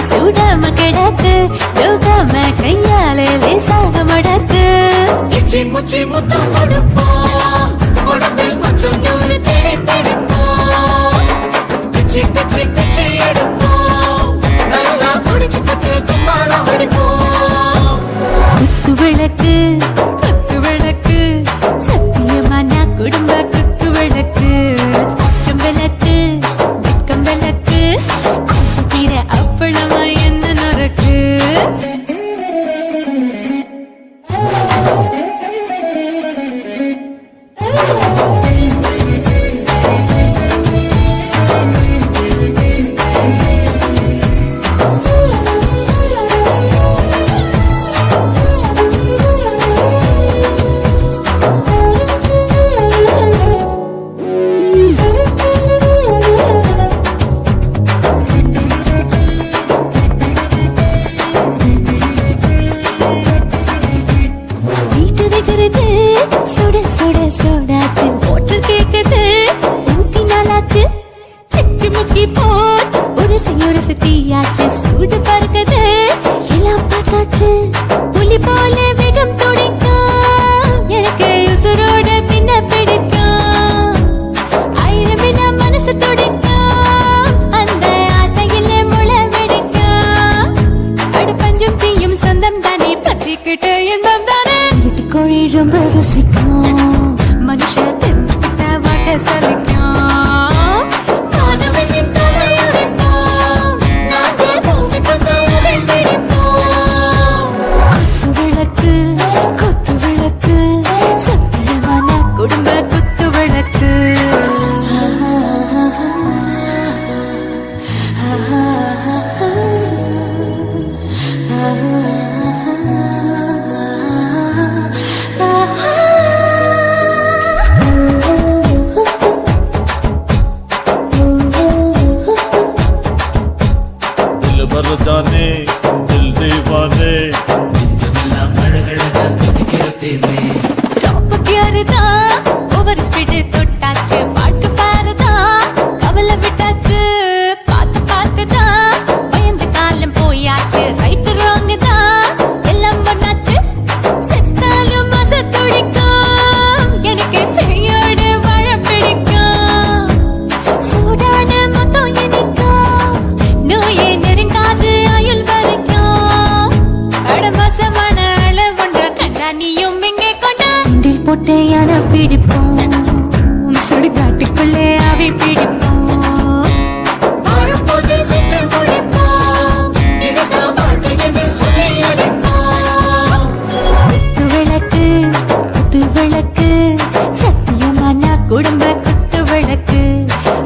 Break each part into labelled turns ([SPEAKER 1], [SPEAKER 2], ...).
[SPEAKER 1] சூடாம கிடக்கு யோகாம கையாலே லேசாக மடக்கு
[SPEAKER 2] இச்சி முச்சி முத்தம் கொடுப்போம் உடம்பில் கொஞ்சம் நூறு தேடி பிடிப்போம் பிச்சி பிச்சி பிச்சி எடுப்போம் நல்லா குடிச்சு பத்து கும்மாளம் அடிப்போம்
[SPEAKER 1] குத்து விளக்கு குத்து விளக்கு சத்தியமான குடும்ப குத்து விளக்கு அச்சம் விளக்கு வெட்கம் விளக்கு ஆசை தீர அப்பளமா என்ன நொறுக்கு சுட சுட சுடாச்சு போட்டு கேக்குது ஊத்தி நாளாச்சு சிக்கி முக்கி போர் ஒரு தீயாச்சு சூடு பறக்குது எல்லாம் பார்த்தாச்சு புலி போல வேகம் துடிக்கும் எனக்கு உசுரோட தின்ன பிடிக்கும் ஆயிரம் வினா மனசு துடிக்கும் அந்த ஆசையில முளை வெடிக்கும் அடுப்பஞ்சும் தீயும் சொந்தம் தானே பத்திக்கிட்டு இன்பம் தானே கோழி ரொம்ப ருசிக்கும் மனுஷ தெரிஞ்சுக்கிட்ட வாக்க சலிக்கும் மானவனின் தலையுரைப்போம் நாங்கள் பூமி பந்தலை பிடிப்போம் குத்து விளக்கு சத்தியமான குடும்ப குத்து விளக்கு
[SPEAKER 3] जाने दिल दीवाने
[SPEAKER 1] டாப் கியர் தான் ஓவர் ஸ்பீட் தொட்டாச்சு பாட்டு பாருதான் கவலை விட்டாச்சு பார்த்து தான் பயந்து காலம் போயாச்சு ரைட் ராங் தான் எல்லாம் பண்ணாச்சு செத்தாலும் மச துடிக்கும் எனக்கு பெரியோடு வாழ பிடிக்கும் சூடான மொத்தம் இனிக்கும் நோயே நெருங்காது ஆயுள் வரைக்கும் அடமசமான அளவுண்ட கண்டா நீயும் இங்கே கொண்டா உண்டில் போட்டு யானை பிடிப்போம் சுடுகாட்டுக்குள்ளே அவை பிடிப்போம்
[SPEAKER 2] வரும்போது சித்து முடிப்போம் இதுதான் வாழ்க்கை என்று சொல்லி அடிப்போம்
[SPEAKER 1] குத்து விளக்கு சத்தியமான குடும்ப குத்து விளக்கு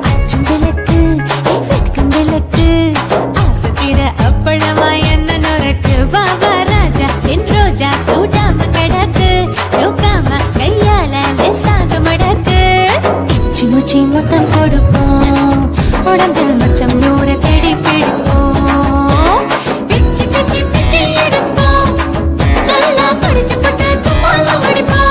[SPEAKER 1] அச்சும் விளக்கு வெட்கம் விளக்கு ஆசை தீர அப்பளமா என்ன நொறுக்கு வா வா ராஜா என் ரோஜா சூடாம கிடக்கு யோகாம கையால லேசாக மடக்கு இச்சி முச்சி மொத்தம் கொடுப்போம் உடம்பில் மச்சம் நூறு தேடி பிடிப்போம் பிச்சி பிச்சி பிச்சி எடுப்போம் நல்லா படிச்சு பட்டு கும்மாளம் அடிப்போம்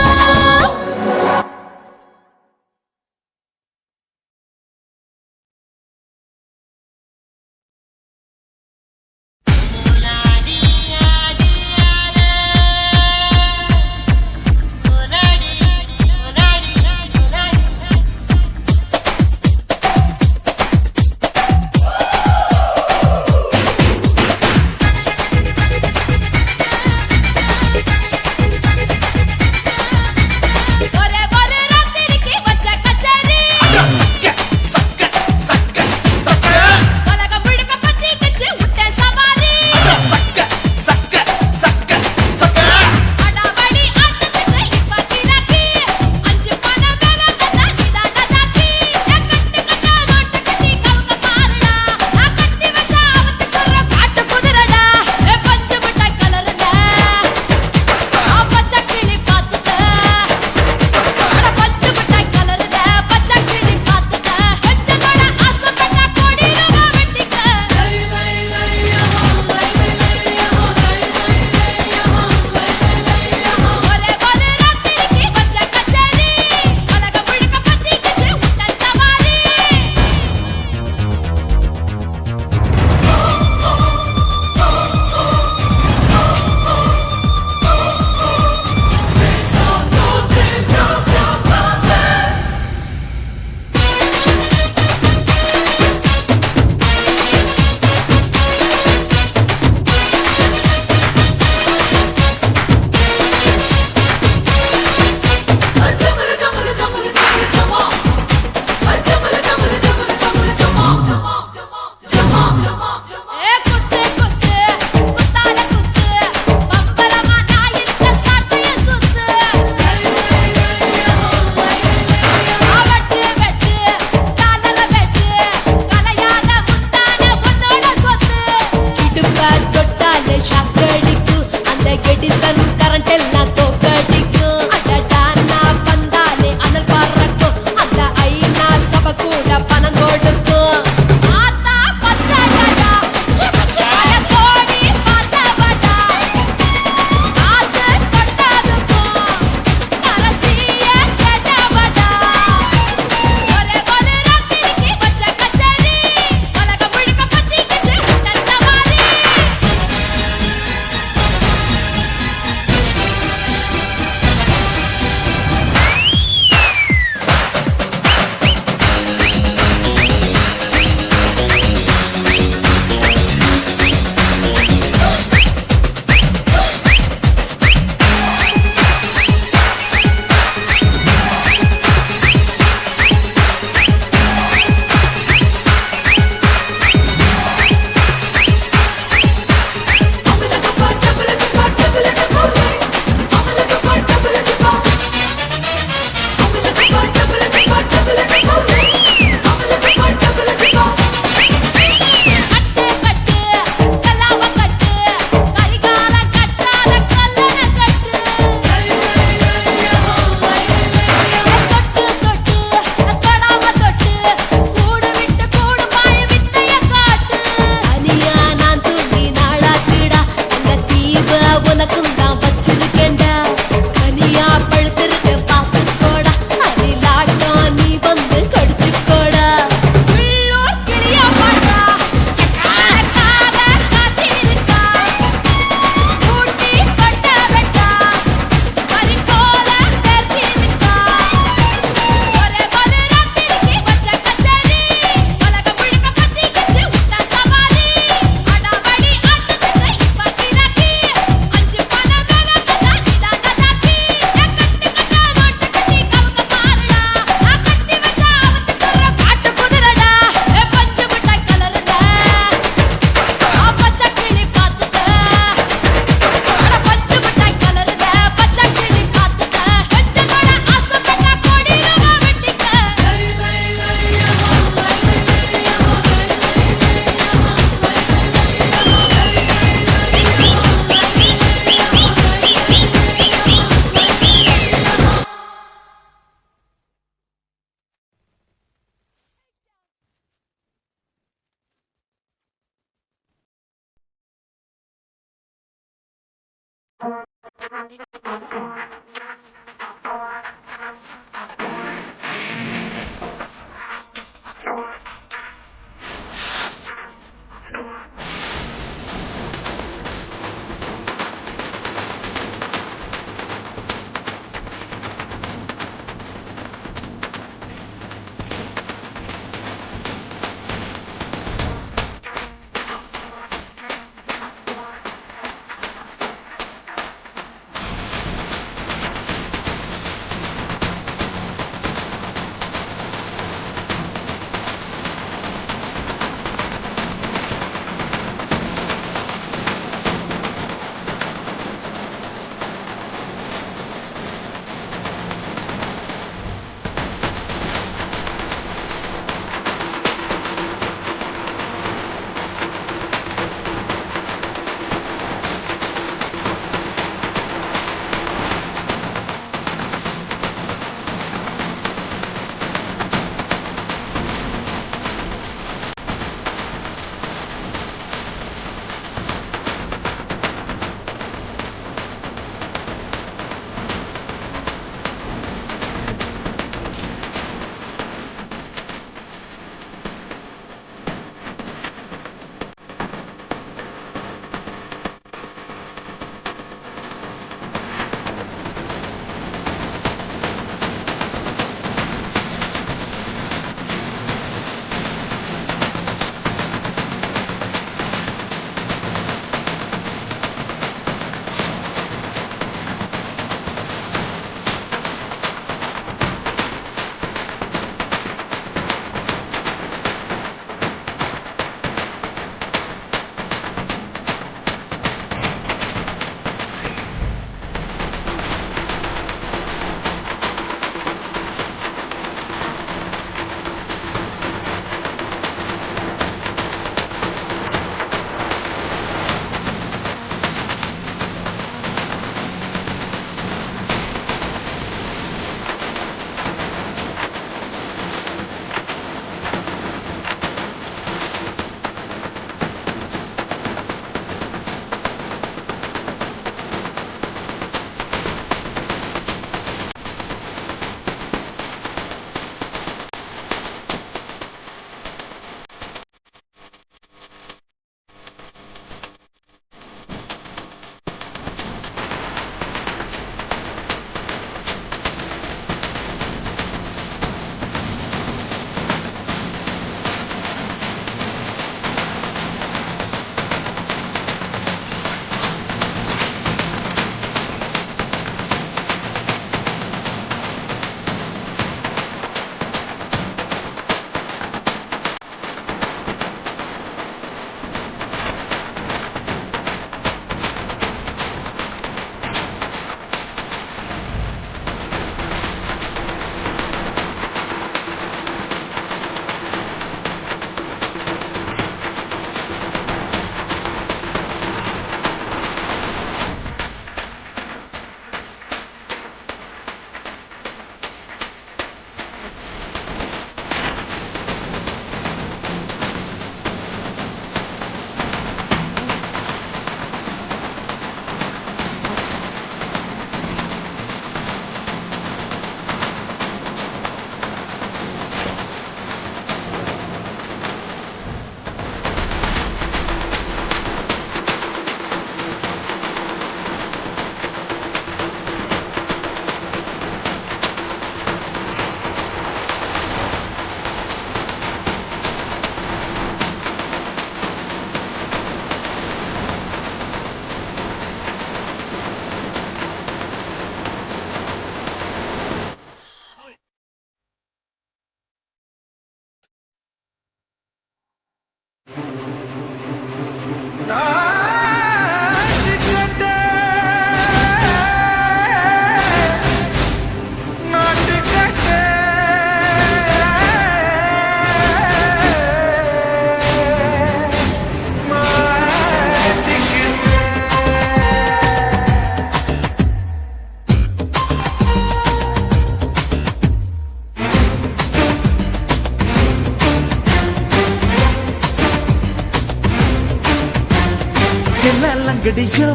[SPEAKER 4] லங்கடியோ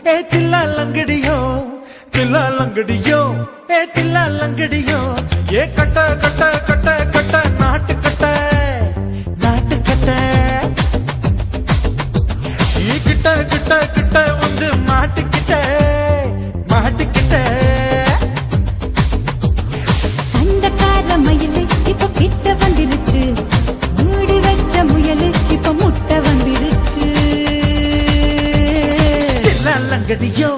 [SPEAKER 4] ஏ தில்லா லங்கடியோ தில்லா லங்கடியோ ஏ தில்லா லங்கடியோ ஏ கட்ட கட்ட கட்ட கட்ட நாட்டு கட்ட நாட்டு கட்ட நீ கிட்ட கிட்ட கிட்ட வந்து மாட்டிக்கிட்ட மாட்டிக்கிட்ட
[SPEAKER 1] சண்டக்கார மயிலு இப்ப கிட்ட வந்துருச்சு மூடி வச்ச முயலு இப்ப முட்டை வந்துருச்சு
[SPEAKER 4] தில்லா லங்கடியோ